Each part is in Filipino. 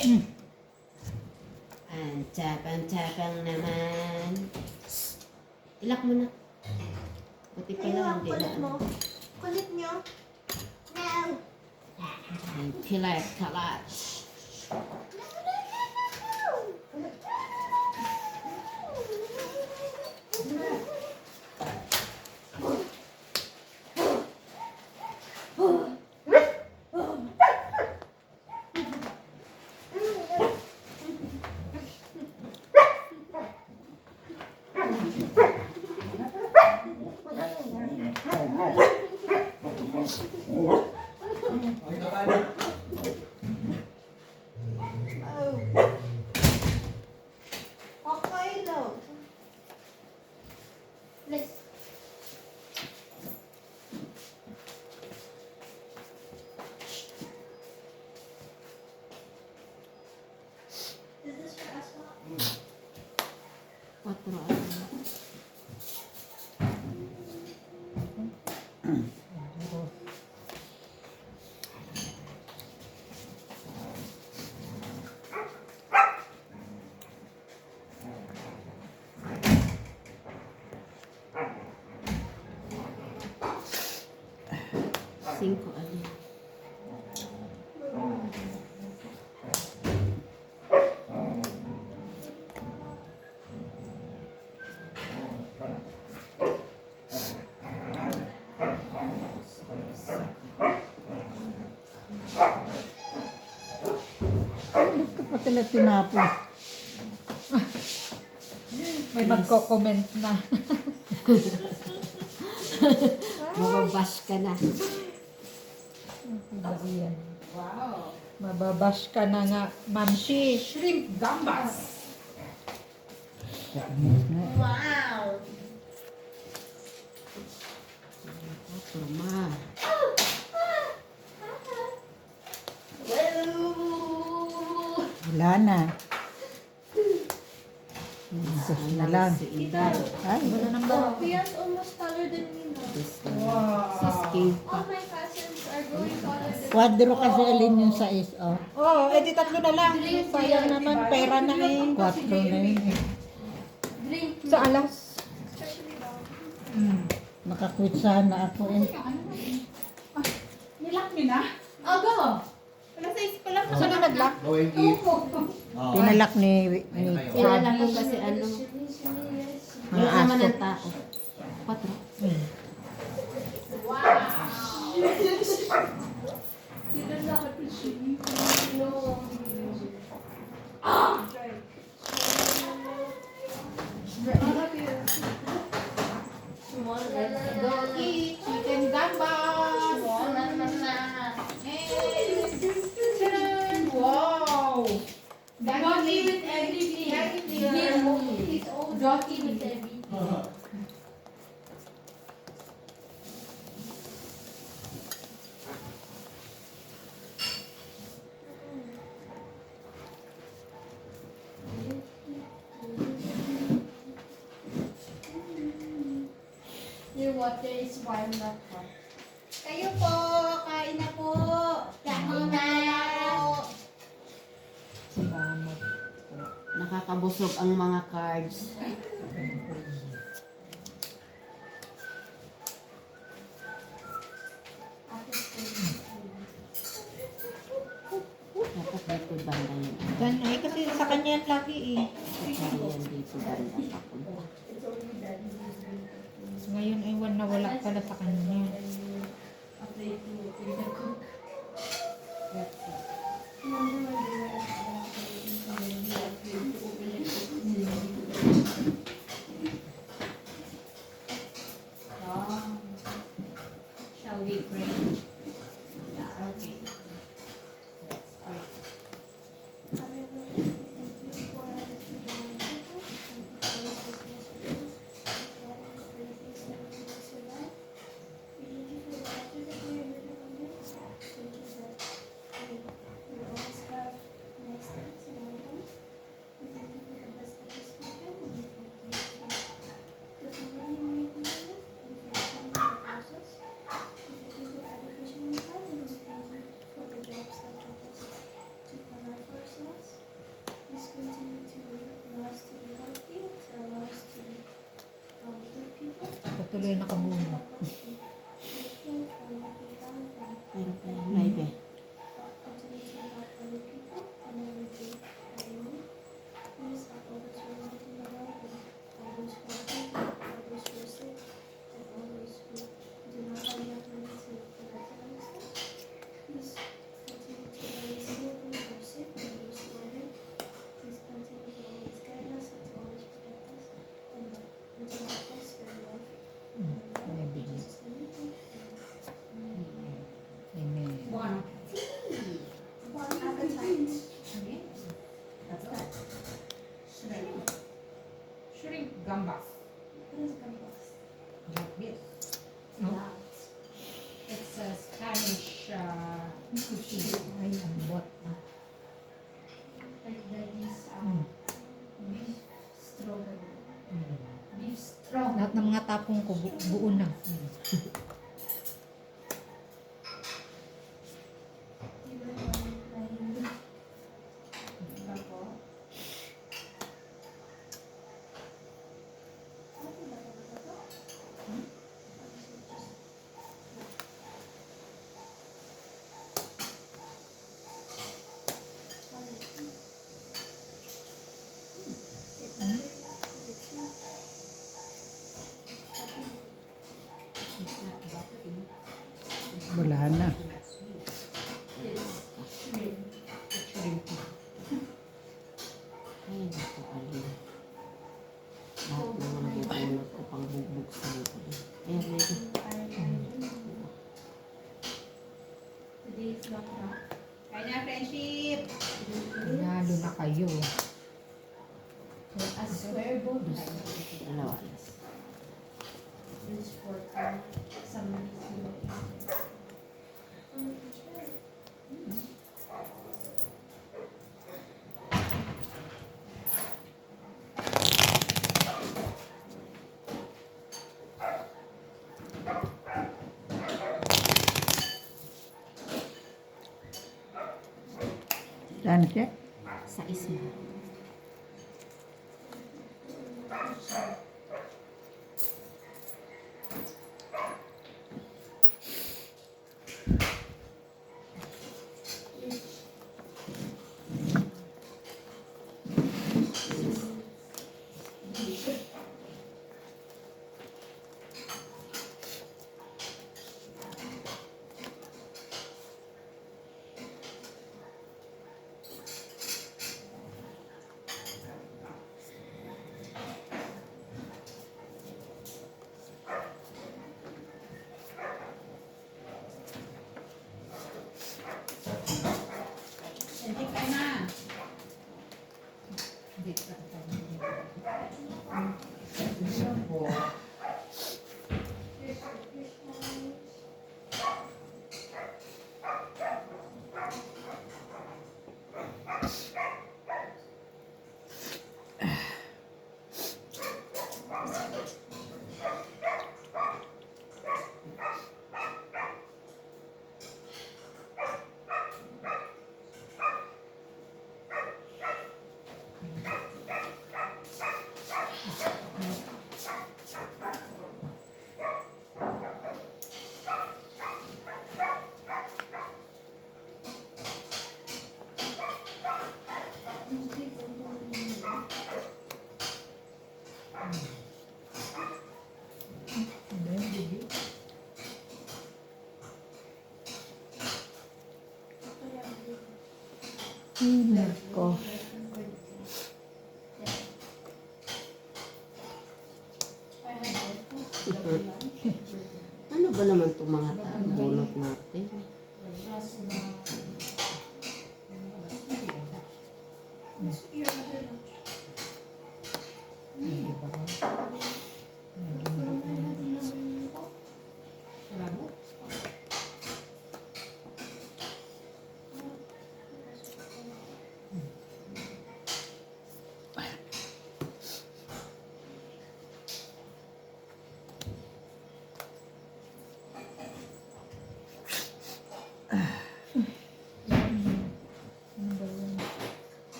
Ang tapang-tapang naman. Ilak mo na. Buti pa lang hindi na. Kulit nyo. No. Ang pilat kalat. Okay lang. Let's. Is this for us? 4 ano.5 ano. Ba't ka pa sila tinapos? May magko-comment na. Mababash ka na. Yan. Wow. Mababash ka na nga, Mamshi. Shrimp gambas. Wow. Turma. Wala na. Sus na lang. Si Inday. Ay, wala nang ba? Pia's almost taller than me now. Si Skin All my cousins are growing taller than me. Kwadro kasi alin yung size, oh. Oh, edi tatlo na lang. Sayang naman, pera na eh. 4 na yun eh. Drink. Sa alas. Especially dog. Nakakwit sana ako eh. Nilak niyo na? Oh, go. Alas 6 pa lang. Saan na nag-lock? Going gift. Pinalak ni Kilala ko kasi ano. Mga Yung naman aso. ng tao. 4. Go eat chicken gambas. Hey. Wow. Doggy with everything. He's old. Doggy with everything. Your water is warm, not hot. Kayo po, kain na po. Kain na. Salamat. Nakakabusog ang mga cards. Dapat dito banda yun. Yan, eh, kasi sa kanya yan lagi eh. Ayan dito banda papunta. Ngayon ay nawala pala sa kanya. Shall we pray? Yeah, okay. tuloy nakabunot. Meron pa yung live eh. May bigay. Amen. Shrimp gambas. Like this. No? It's a Spanish sushi. Ay, ang bot. Lahat ng mga tapong ko buo na. Wala na. Ay, naku, alin. Lahat ng mga nabubunot ko pang bugbuksan ko. Ayan, ready. Kaya na, friendship. Nalo na kayo. Dalawa. Saan siya? Sa isma. Friendship, kaya na. Hindi ka Nako. Ano ba naman itong mga bunot natin?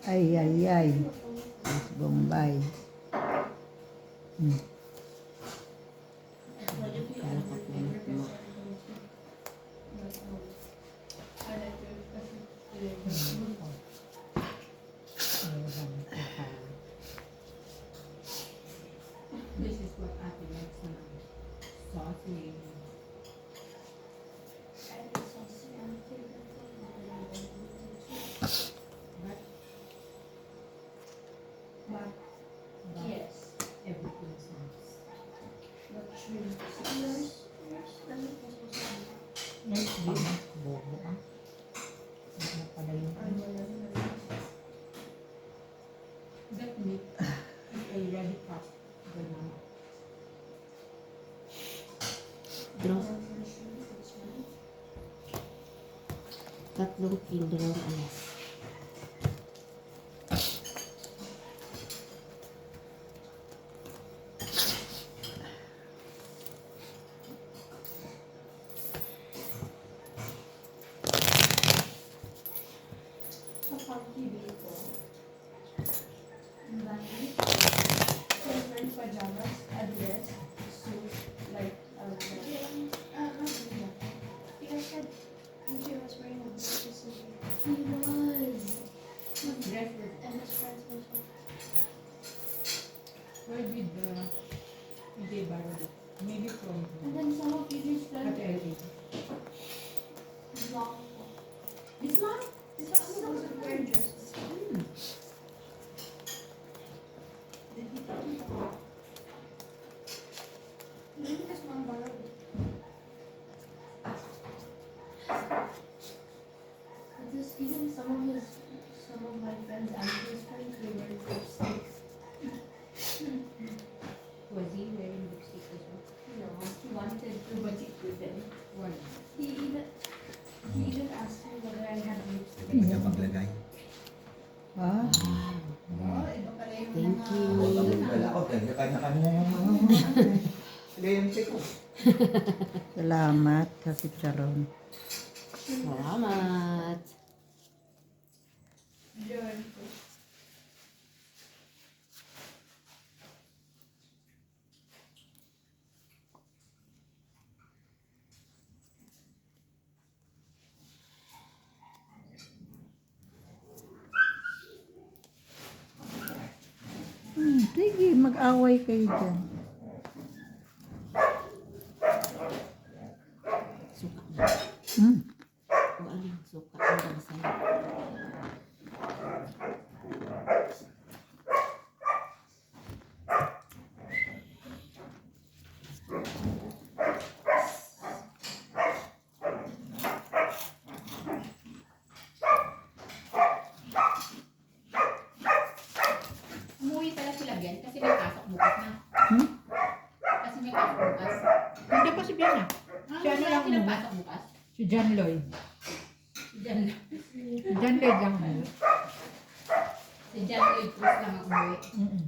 Ay, ay, ay. Miss Bombay. Kaya kapulot mo. This is what Ate likes na sausage. But Yes. everything sauce. What shrimp? Nice din. Bobo ah. Ano pala yung That meat is already cut. Banana. Draw. 3 kilo ng alas. Sa pag-ibig ko, different pajamas, a dress, suit, like, because said he was wearing a dress. He was. Dress with And his friends also. where did the PJ borrow it? Maybe from And then some of PJ's Ate friends LA. block. This one? This one doesn't wear dresses. Maybe this one borrowed it. But this, even some of my friends, Anthony's friends, they wear lipsticks. Was he wearing lipstick as well? No, he wanted to budget with them. Why? He even asked me whether I had lipstick. Hindi ka maglagay. ah? Oh, iba pala yung Thank mga- you. Wala ko, kanya-kanya yung mga lente ko. Salamat sa chicharon. Salamat. Yun. Sige, mag-away kayo dyan. Suka na. Hmm. O aling suka hanggang sa'yo. Umuwi pala sila Bian kasi may pasok bukas na. Hmm? Kasi may pasok bukas. Hindi pa si Biana. Ah, Si ano wala lang silang muna? pasok bukas? Si John Lloyd. Diyan. Si John Lloyd lang. Si John Lloyd Cruz lang ang umuwi. Mm-mm.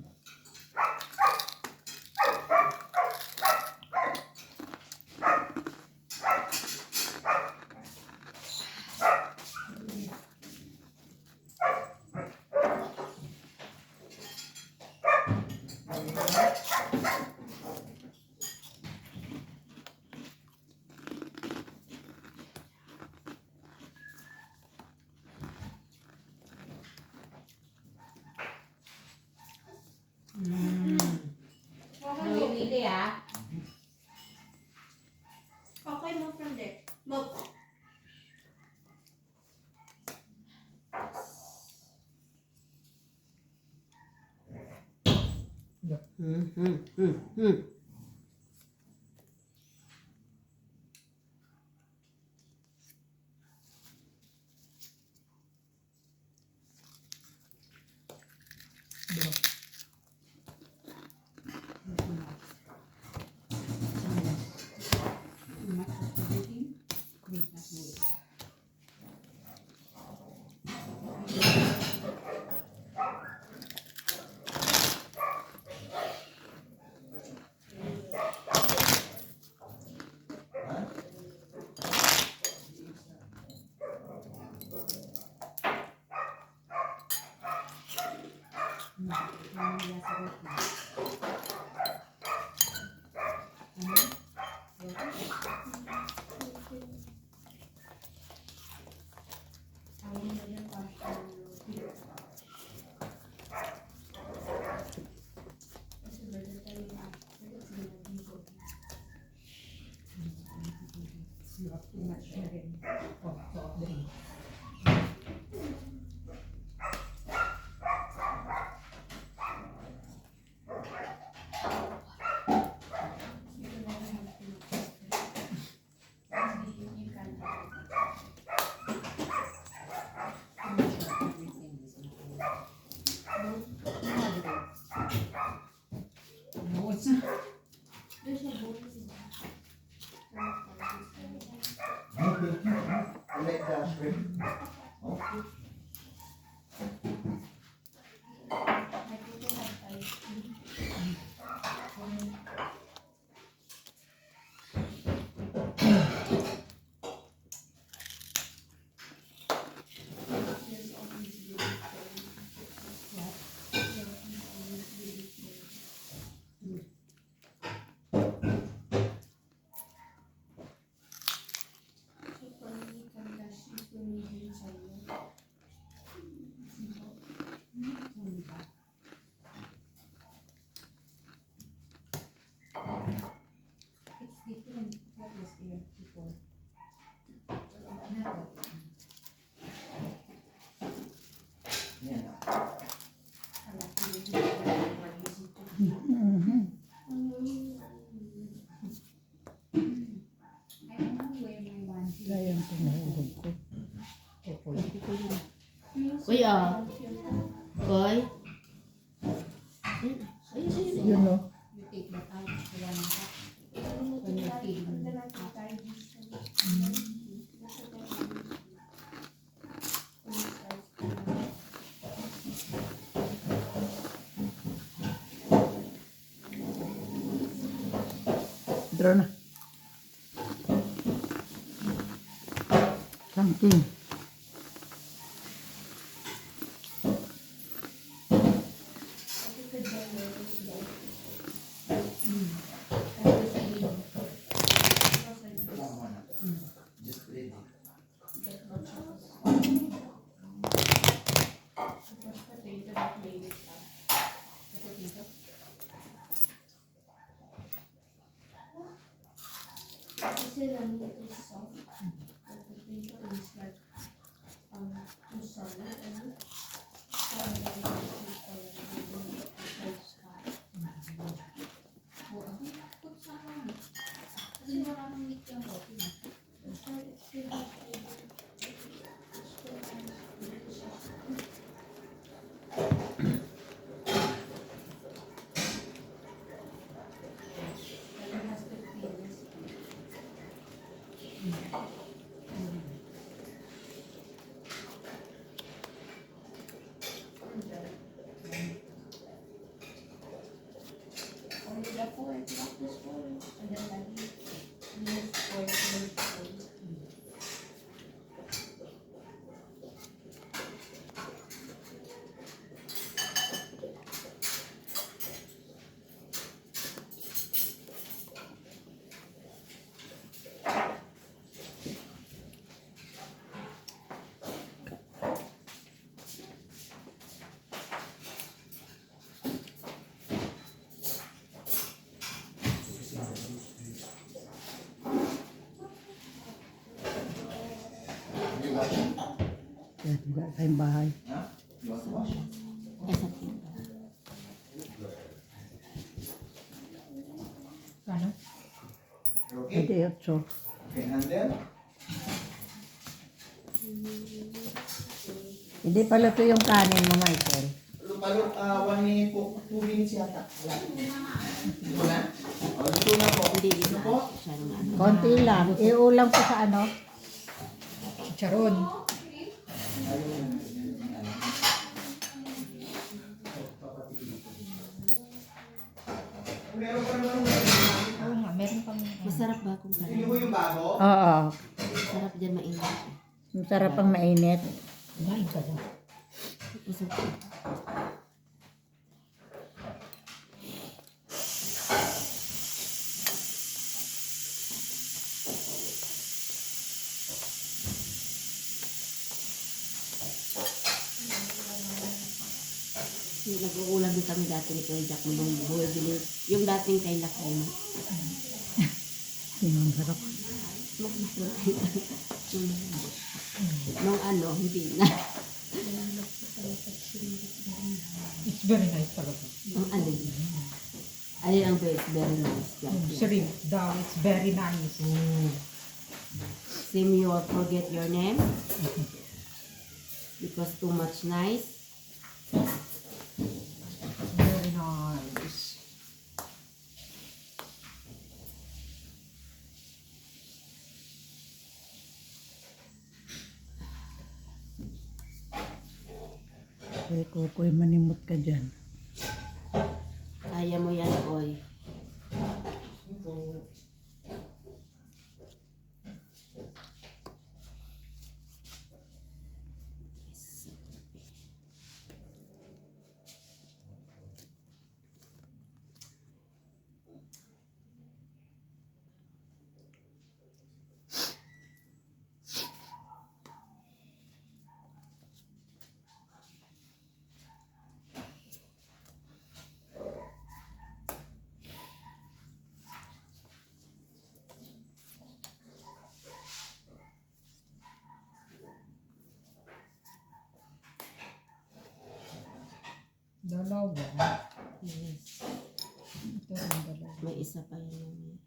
Nawili ah. Okay, move from there. Move. Hmm. Too much na rin. Oh, soft drink. No, it's not. I like that shrimp. Okay. It's different. What was there before? Not that. Yeah. I only wear my onesie. Kaya yung pinahulog ko. Uy, Koy. Yun o. You take that out. Wala na ka. When you're feeding. Draw na. Something. Just ready. Kasi lang ito soft. The potato is like too solid and so I'm going to use for the sky. Put sa akin. Kasi maraming meat yung roti. Only the four, not this one. And then like this four. Kaya wala tayong bahay. Huh? You want to wash? Esa tinta. Ano? Okay. Pwede 8. Okay, handle. Hindi pala ito yung kanin mo, Michael. Lupalot, 1 minute po. 2 minutes yata. Wala. O, luto na po. Hindi Ano na po? masyadong ano. Konti lang. Iulam ko sa ano. Charon. Meron pa naman. Oo nga, meron pang... Masarap ba kung Hindi mo kanin? yung bago? Oo. Masarap dyan mainit. Masarap ang mainit. Kumain ka na. Masarap. Yung nag-uulam din kami dati ni Kuya Jack nung buhay din. Yung dating kay Lakay mo. Yung harap. Nung ano, hindi na. It's very nice talaga. Ang alin. Alin ang best, very nice. Shrimp daw, it's very nice. Sim, you will forget your name. Because too much nice. Very nice. Kaya Kukoy, manimot ka dyan. Kaya mo yan, Oy. Dalawa. Yes. Ito rin dalawa. May isa pa yun.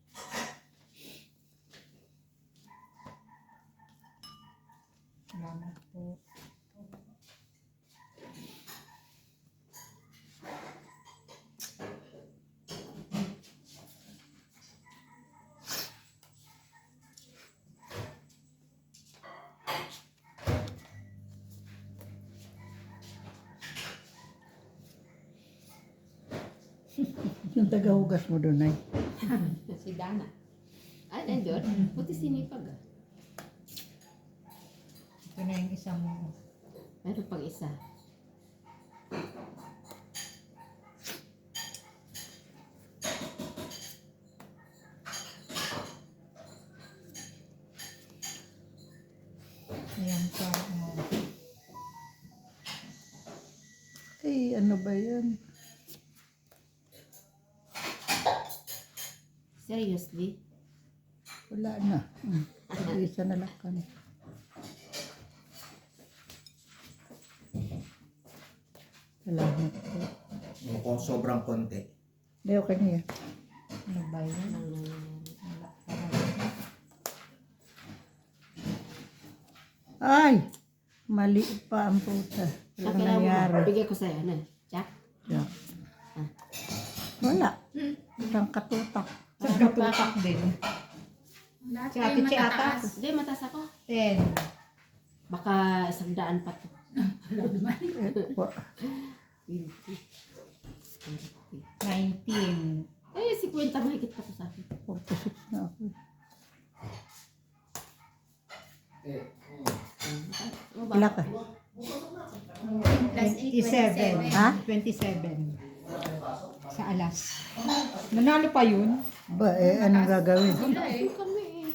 Salamat po. Yung tagahugas mo doon ay. Si Dana. Ay, nandun. Buti sinipag ah. Ito na yung isang Meron pang isa. ayan pa. Ay, ano ba yan? Seriously? Wala na. Isa na lang kami. Salamat po. Mukhang sobrang konti. Hindi, okay na yan. Ano ba yun? Anong nangyayari? Ay! Mali pa ang puta. Ano Ang kailangan mo, nangyari? bigay ko sa'yo. Ano? Jack? Yeah. Wala. Isang katutak. Sa katutak din. Lahat Si kayo Ate Chi ata. matataas. Hindi, matas ako. 10. Baka 100 pa to. Wa- 20. 19. Eh, 50 mahigit pa to sa akin. 46 na ako. Wala ka. Plus 27. Ha? 27. Sa alas. Nanalo pa yun? Ba, anong gagawin? Wala eh. Doon kami eh.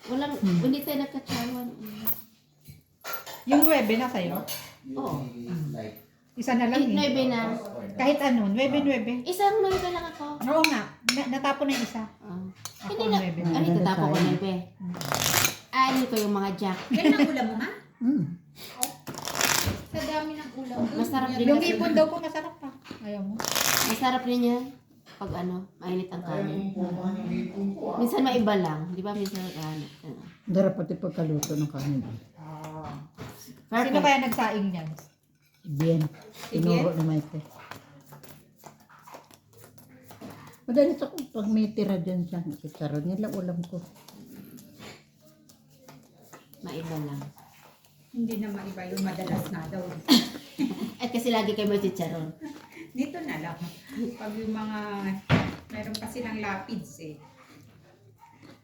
Walang, hindi tayo nagkatsawan. Yung 9 na sa'yo? Oo. Isa na lang eh. 9 na. Kahit ano, 9. Isang 9 lang ako. Oo nga, natapon na yung isa. Ako Hindi na. 9. Ano, tatapo ko 9. Ano ko yung mga Jack. Yan ang ulam mo, ma? Hmm. Sa dami ng ulam. Masarap din. Yung ipon daw po masarap pa. Ayaw mo? Masarap din yan. Pag ano, mainit ang kanin. Minsan maiba lang. Di ba minsan naghahanap. Darap pati pagkaluto ng kanin. Sino kaya nagsaing niyan? Bien. Tinuro ni Maite. Madalit ako pag may tira dyan siya. Nakikaroon nila ulam ko. Maiba lang. Hindi na maiba yung madalas na daw. At kasi lagi kayo may chicharon. Dito na lang. Pag yung mga, meron pa silang lapids eh.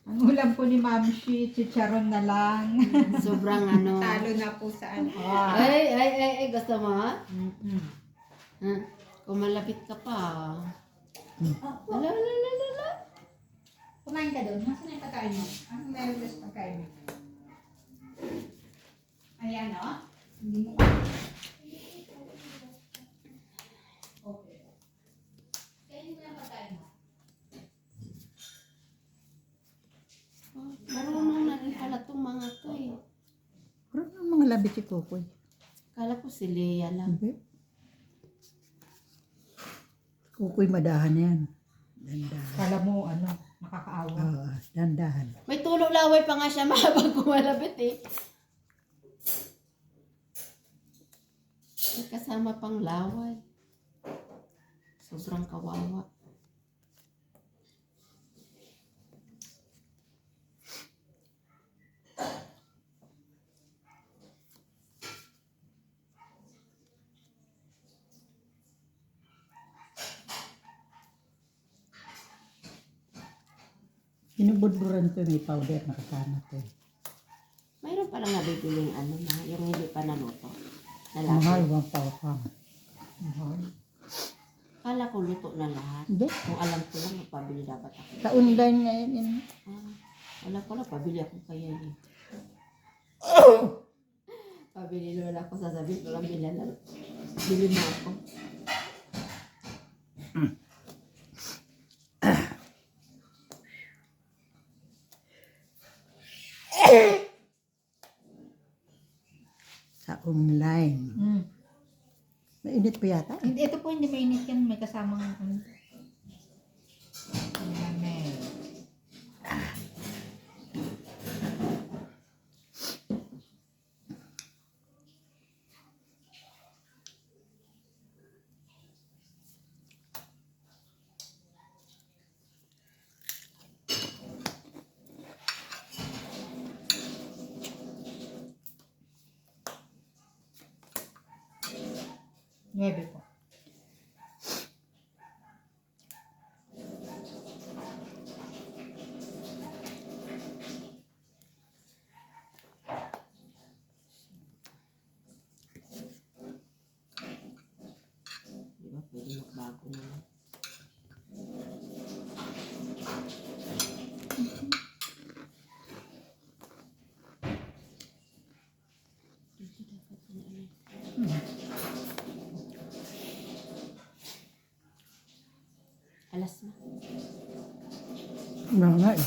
Ang ulam po ni Ma'am Shi, chicharon na lang. Sobrang ano. Talo na po sa ano. Ay, gusto mo ha? Ha? Kung malapit ka pa. Ala. Kumain ka doon. Nasaan yung pagkain mo? Anong meron doon sa pagkain mo? Ayan o. Hindi mo malapit si Kukoy. Kala ko si Lea lang. Hindi. Kukoy madahan yan. Dandahan. Kala mo, ano, nakakaawa. Oo, dandahan. May tulo laway pa nga siya mahabang kumalapit eh. May kasama pang laway. Sobrang kawawa. Binubudburan ko may powder na kasama ko. Mayroon palang nabibili yung ano na, yung hindi pa naluto. Mahal, Nalaki. 1,000. Mahal. Kala ko luto na lahat. Hindi. Kung alam ko lang, magpabili dapat ako. Sa online nga yun. Ah, wala ko lang, pabili ako kaya yun. Pabili lola ako, sasabihin ko lang bili mo ako. Sa online. Mm. Mainit pa yata. Hindi, ito po hindi mainit yan. May kasamang ano. Lamig. Nuebe po. Di ba, pwede magbago na lang. Dito dapat na ano. Alas na. Nga nga eh.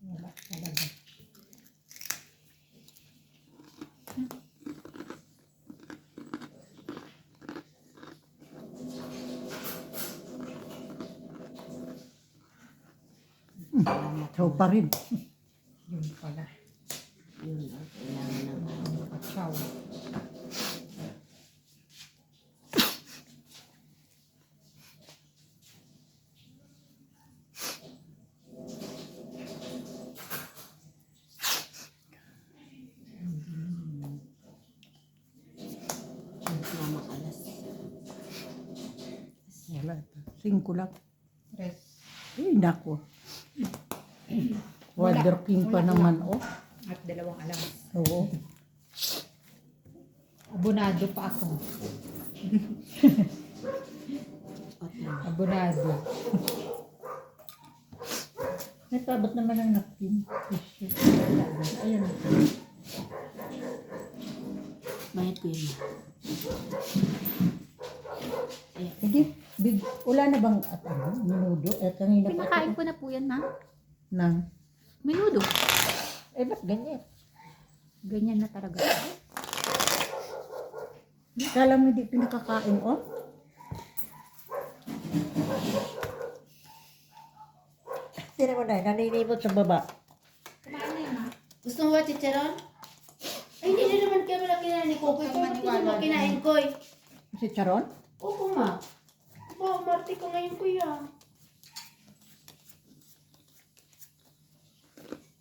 Wala talaga. Salamat. So pa rin. Yun pala. Yun lang, kailangan ng ano. Chow. Mama alas. Wala. 5 lang. Tres. Eh, nako. Water King pa Wala naman, lang. oh. At 2 alam. Oo. Abonado pa ako. At na. Abonado. Natabot naman ang napkin. Tissue. Ayan. Bayad ko yun. Eh, Hindi. Big, wala na bang at ano? Minudo? Eh, kanina pa. Pinakain ko na po yan, ma. Nang. Menudo. Eh, ba't ganyan? Ganyan na talaga. Kala mo hindi pinakakain, oh? Tira mo na, naninimot sa baba. gusto mo ba chicharon? Ay, hindi na naman kayo malaki na ni Kokoy. Ito, ba't hindi mo kinain ko eh? Si Charon? Opo, ma. Ba, umarte ko ngayon, kuya.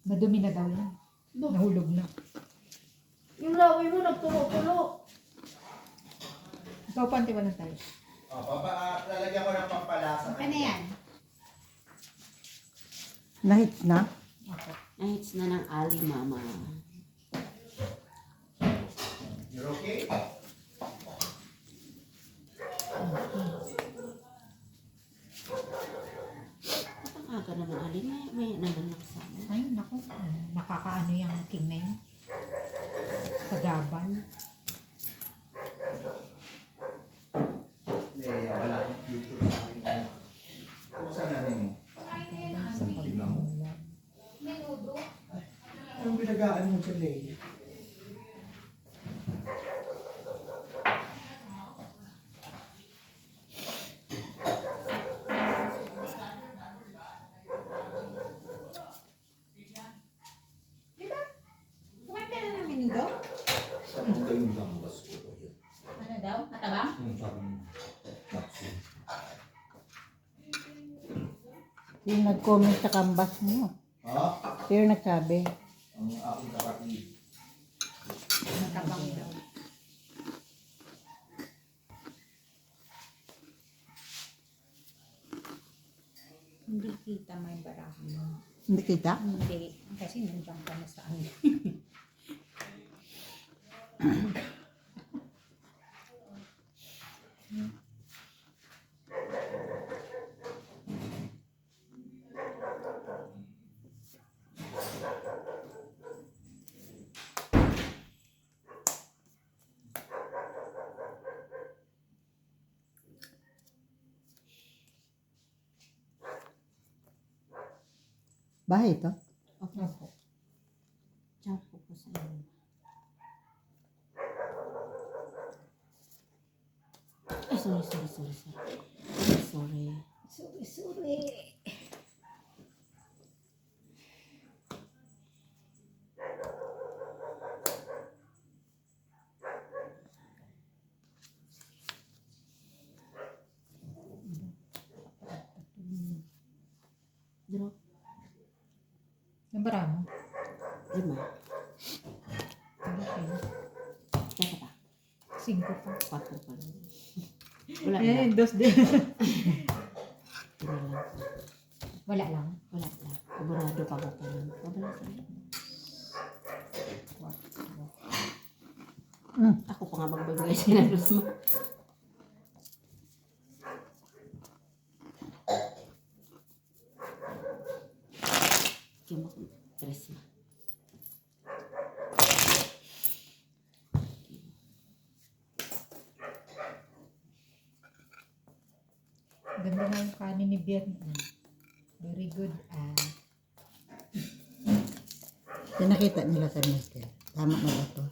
Madumi na daw yan. Nahulog na. Yung laway mo, nagtulo-tulo. Ikaw pa, antiwalan tayo. Lalagyan ko ng pampalasa. Ano yan? Nahit na? Ako. Nahits na ng ali, mama. You're okay? Ba't ang aga na ng ali? May naman lang sana. Ay, naku. Nakakaano yung king na yun. Sagabal. Saan natin mo? Tingnan mo. Anong pinagaan mo dyan, Lady? Kumain ka na namin do? Saan mo kayo lang bas ko? Ano daw? Matabang? Sabi mo. Kapsul. Yung nag-comment sa canvas mo. Ha? Pero nagsabi. Ang aking kapatid. Matabang daw. Hindi kita may barahan mo. Hindi kita? Hindi. Kasi nandiyan ka na sa ano. Bahay ito? Opo. Diyan po sa inyo. Ay, sorry. Sorry. Drop. Nabara mo? 5. Ano kayo? Teka pa. 5 pa. 4 pa lang. Wala Eh, na. dos din. Wala lang. Wala lang. Wala lang. Sigurado pa ko pa lang. Wala lang. Ako pa nga magbibigay sila mo. Kimo ko. Tres na. Ganda nga yung kanin ni Bern. Very good. Pinakita nila sa Michael. Tama na ba ito?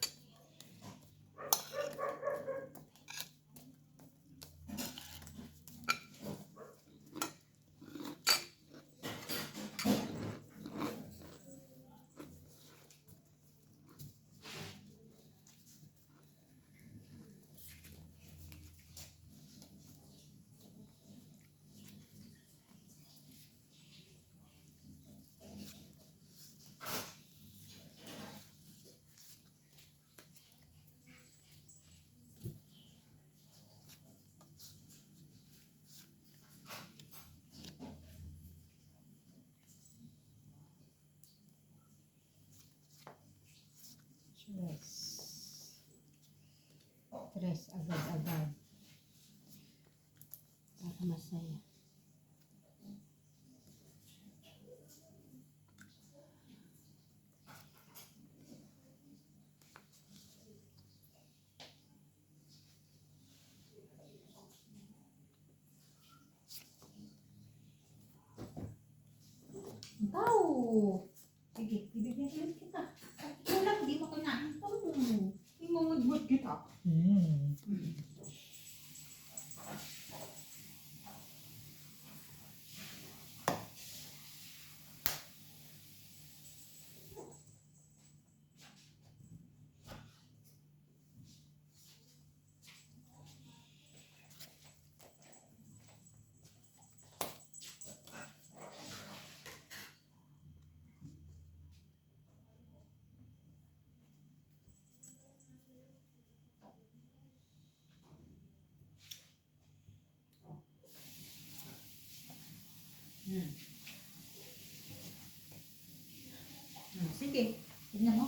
Stress agad-agad. Para masaya. Ikaw! Sige, ibigyan kita. Ikaw lang, di mo kinain ito. Imumudmud kita. Sige, tignan mo.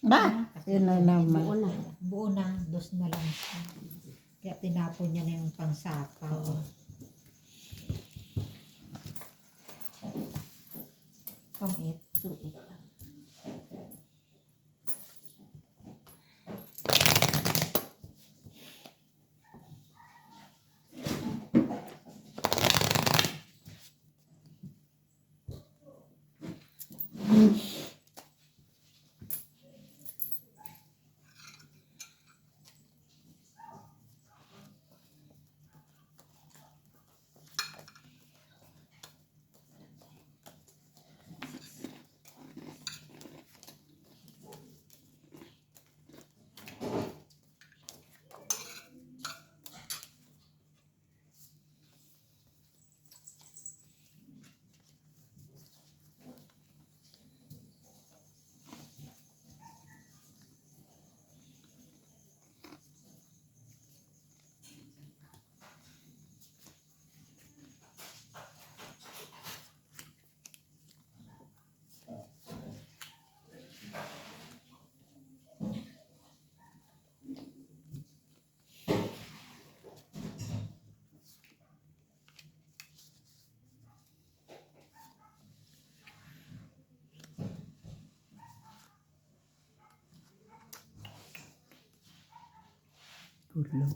Ba? Yun na naman. Buo na. Buo na, dos na lang siya. Kaya tinapon niya na yung pangsapaw. Pang-it. Sungit lang. Gulo.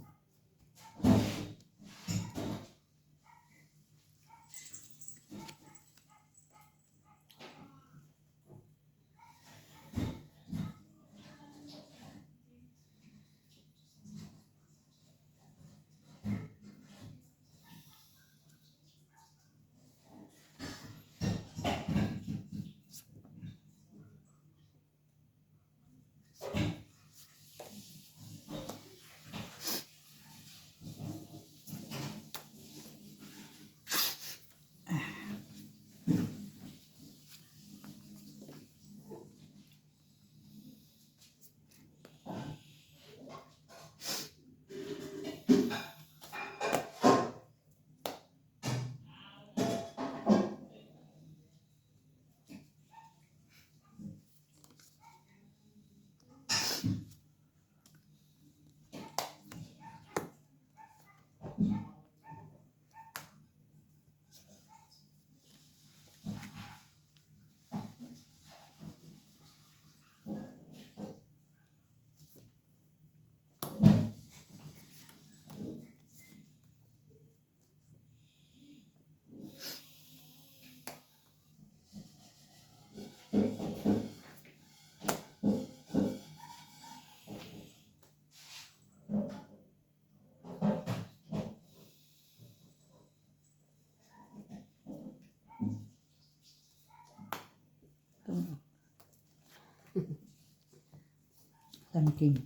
Tangking.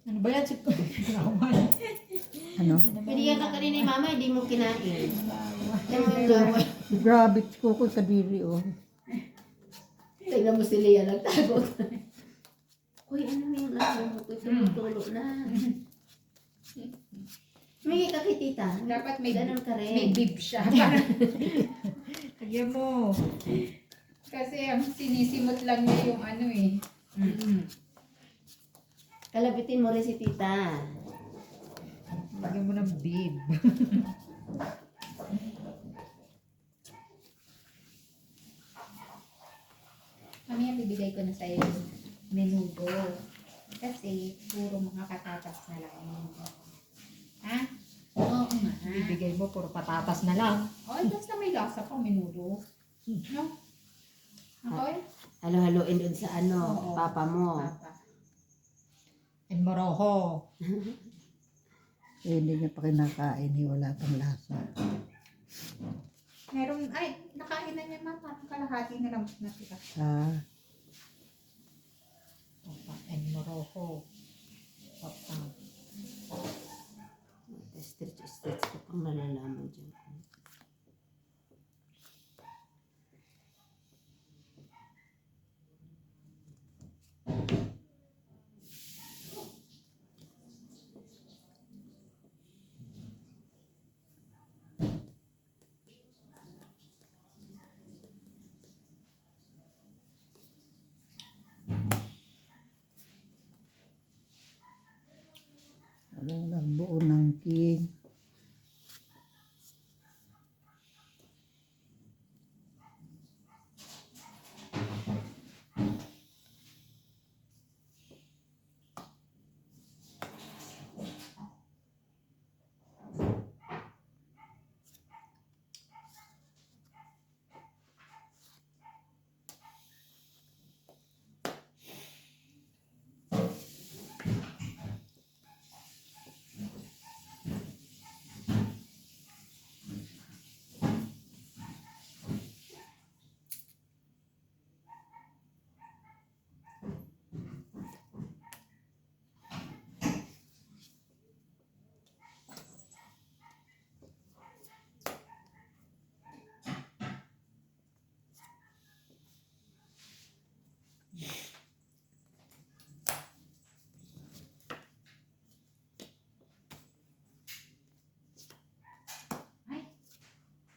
Ano ba yan? Gaway. Ano? Binigyan ka kanina ni mama, hindi mo kinain. Yan mo yung gawin. Grabe ko kadiri oh. Tignan mo si Leah, nagtago. Uy, ano yung ano mo? Tumutulo na. Humingi ka kay tita. Dapat may, Ganun ka rin. may bib siya. Lagyan mo. Kasi ang sinisimot lang niya yung ano eh. Kalabitin mo rin si tita. Lagyan mo ng bib. Mamaya bibigay ko na sa'yo yung menudo. Kasi puro mga patatas na lang yun. Ha? Oo nga. Bibigay mo, puro patatas na lang. Ay, basta may lasa pang menudo. No? Ako eh? Halo-haloin doon sa ano, Oo. papa mo. Papa. And moroho. Eh, hindi niya pa kinakain. Wala pang lasa. Meron, ay, nakain na niya ma. Parang kalahati na lang natira. Ah, Papa and moroho. Papa. Stretch ko pang nalalaman dyan. Buo ng king.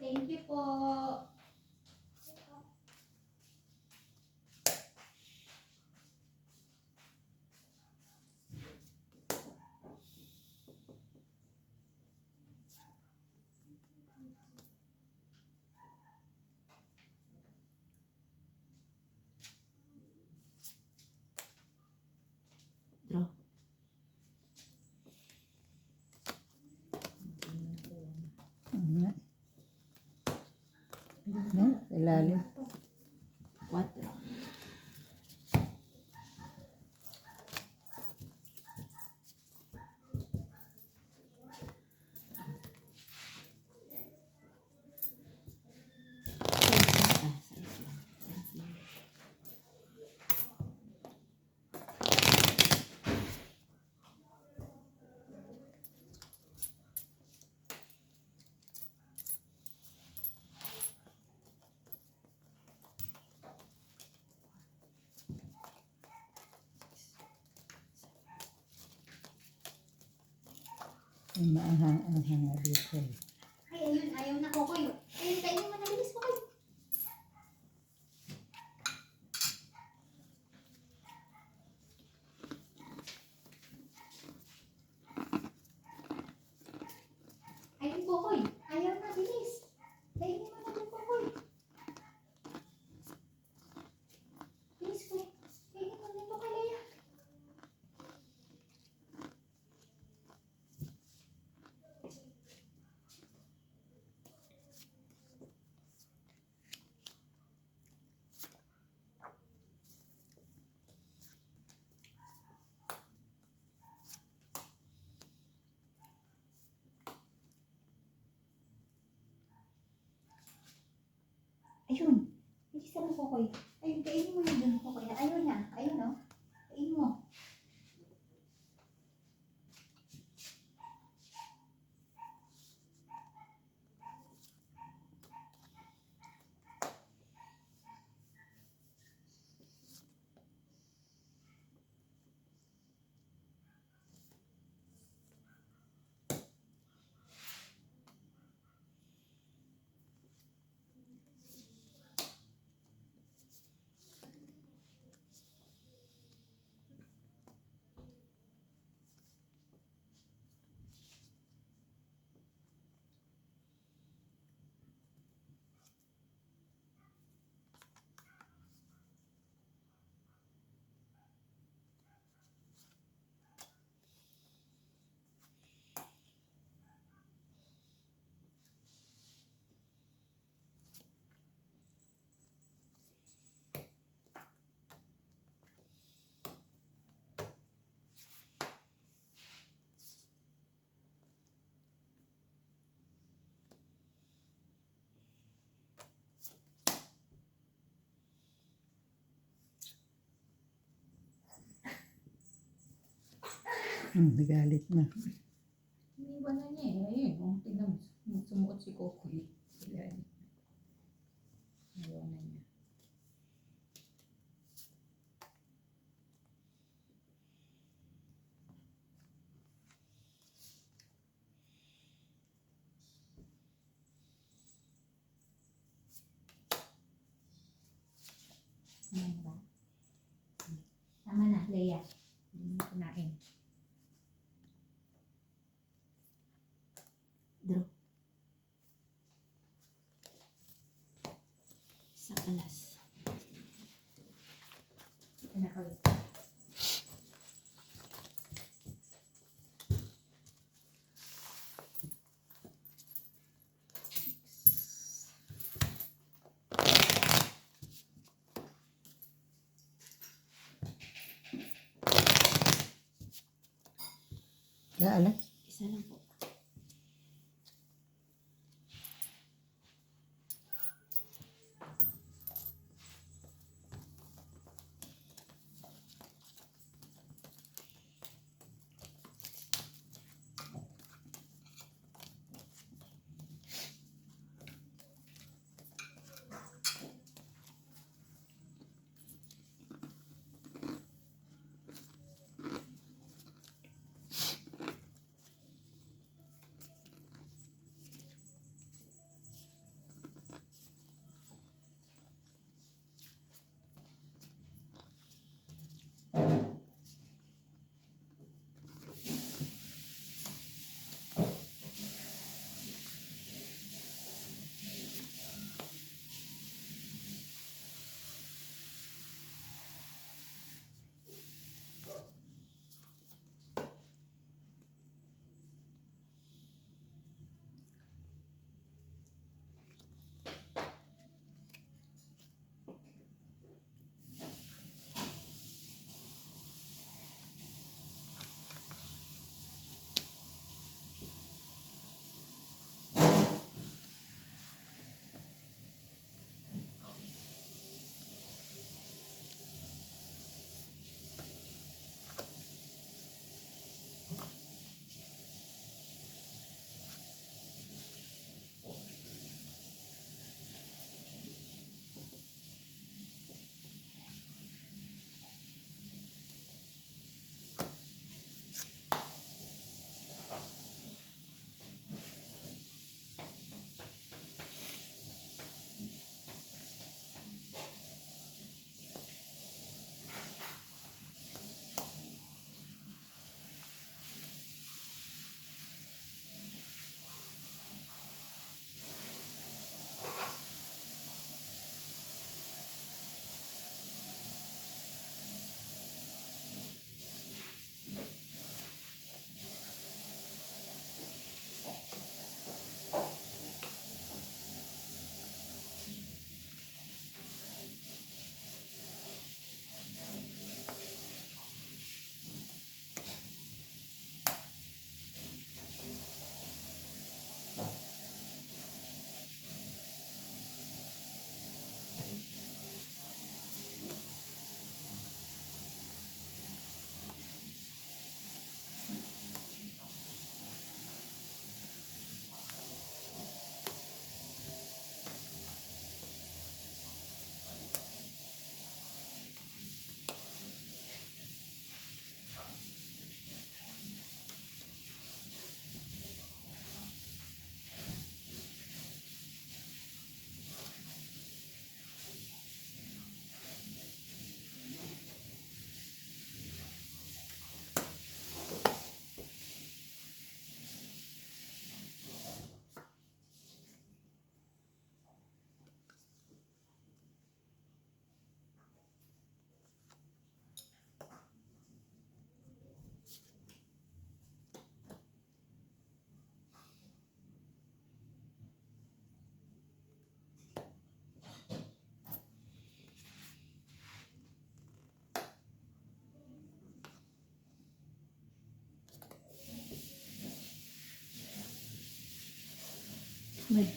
Thank you po. Draw. Ano? Ano? Ilalim. 4. May maanghang-anghang nga dito. Ay, ayun, ayaw na Kokoy. Ayun, kainin mo na bilis Kokoy. Ayun Kokoy, ayaw na bilis. Kainin mo na din Kokoy. Bilis Kokoy. Kainin mo na ito kay Leia. Ayun. Bilisan mo Kokoy. Ayun, kainin mo na dun Kokoy. Ayaw niya. Ayun o. Kainin mo. Nagalit na. Iniwan na niya eh. Ayun, oh, tignan mo. Sumuot si Kokoy. Ilalim. Ayaw na niya. Ayan ba? Tama na, Leia. Hindi mo kunain. Alas. Isa lang po.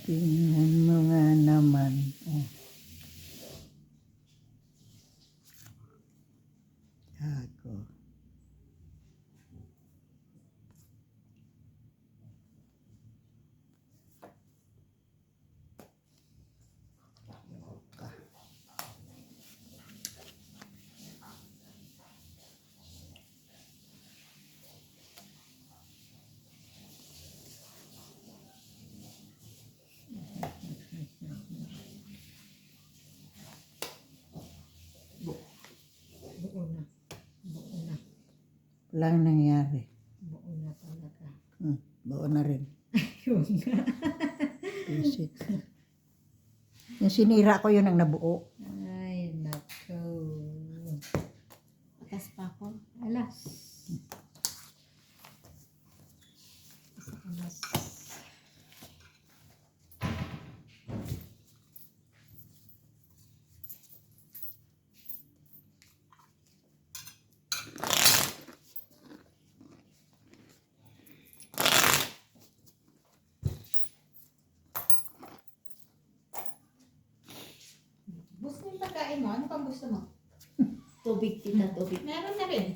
Tingnan mo nga naman. Oh. Ako. Buo na. Buo na. Walang nangyari. Buo na talaga. Buo na rin. Yun nga. Visit. Yung sinira ko yun ang nabuo. Ay, nako. Atas pa ako. Alas. Alas. pagkain mo? Ano pang gusto mo? Tubig, tita, tubig. Meron na rin.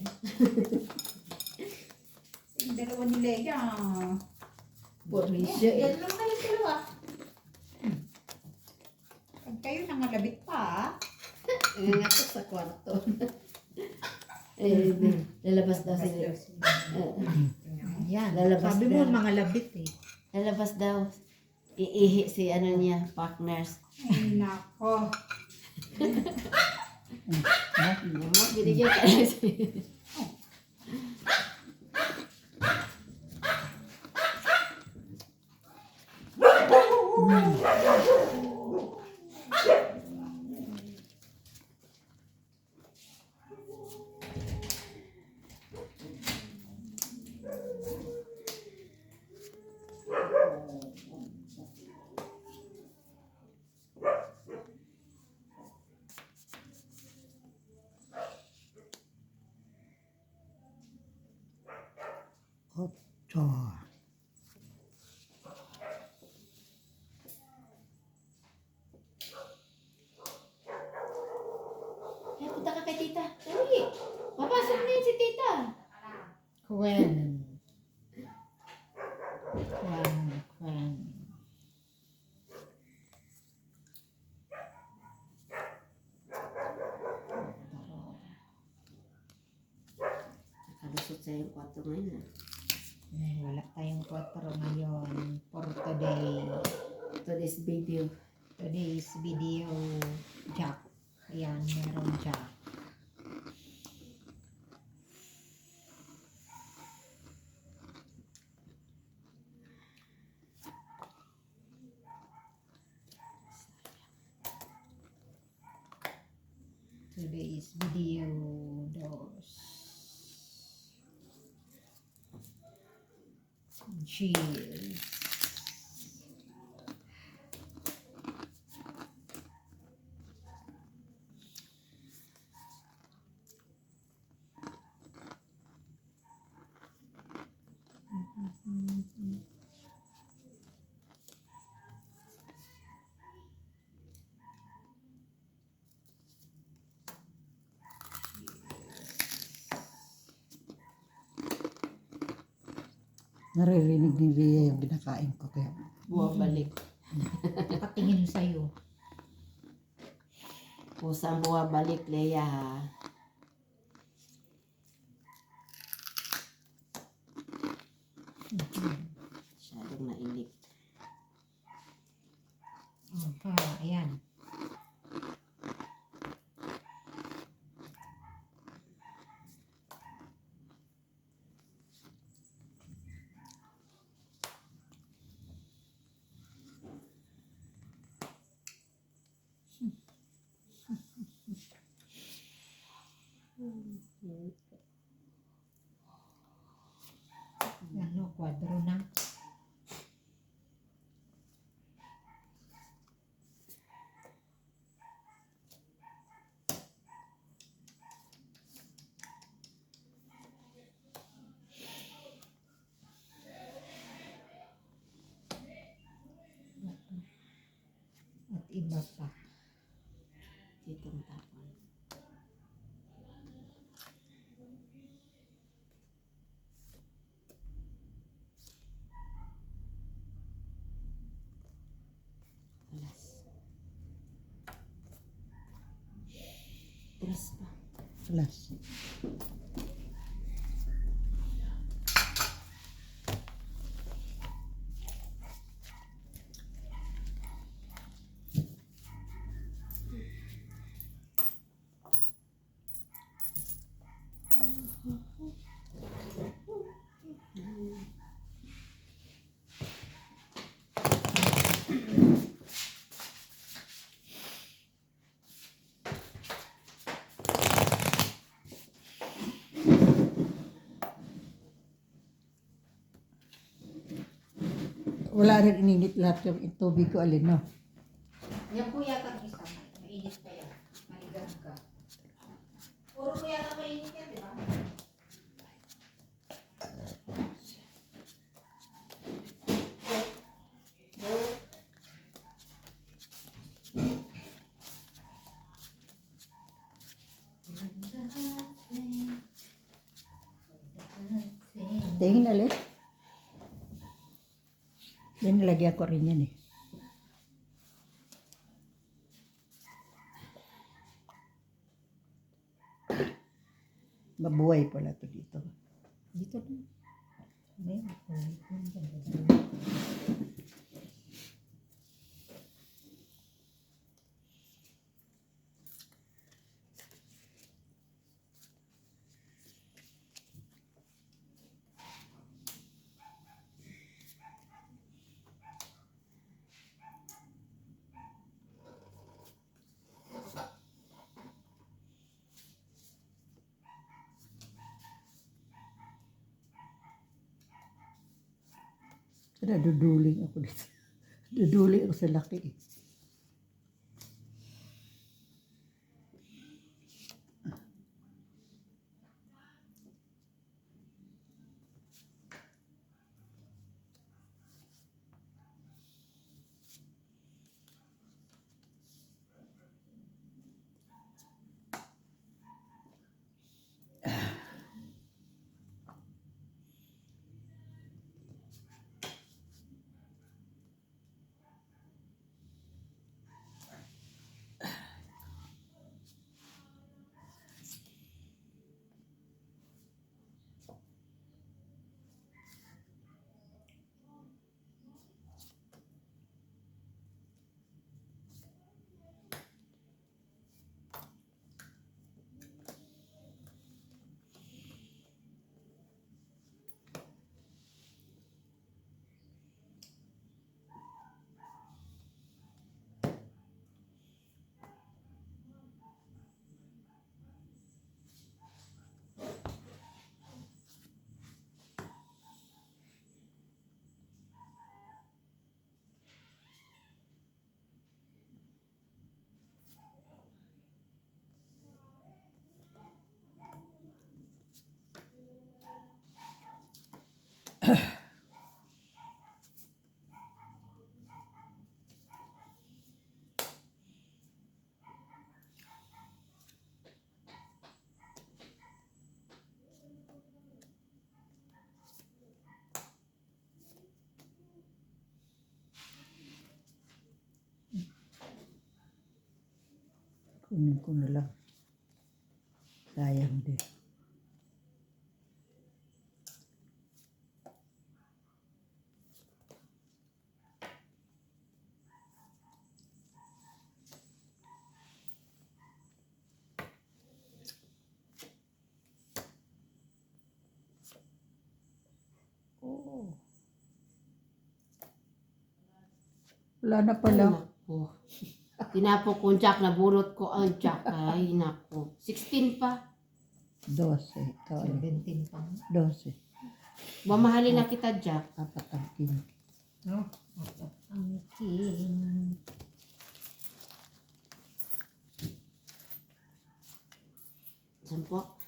Yung dalawa ni Leia. Borisya Yan lang kayo dalawa. Pag kayo nangalabit pa, Nangatok sa kwarto. Lalabas daw sila. Yan. Lalabas Sabi mo na. mga labit eh. Lalabas daw. Iihi si ano niya, partners. ay nako. Mo, binigyan ka na siya. Ocho. Ay, punta ka kay tita. Dali. Papasok na yun si tita. Kwen. Kwen. Nakalusot sa yung kwarto ngayon. Wala tayong 4 ngayon for today. Today's video. Today's video, Jack. Ayan, meron Jack. Today's video, dos. Cheers. Naririnig ni Bea yung binakain ko kaya. Buwabalik. Patingin sa'yo. Pusang buwabalik, Leia ha. Masyadong nainip. Ayan. Ano, kwadro na. At iba pa. Dito matapon. Alas. Alas pa. Plus. Wala rin ininit lahat yung tubig ko alin, no? Yan po yata ang isa. Mainit pa yan. Maligang ka. Puro po yata mainit yan, di ba? Tingin ulit. Yan, nilagyan ko rin yan eh. Mabuhay pala to dito. Dito na. Ayun. Naduduling ako dito. Duduling ako sa laki eh. Kunin ko na lang. Sayang din. Oh. Wala na pala. Ay, naku. Tinapo ko jack, nabulot ko ang jack. Ay, naku. 16 pa. 12. Ikaw, ano? 17 pa. 12. Mamahalin na kita, Jack. Apat ang king. No? Ang king. Saan po?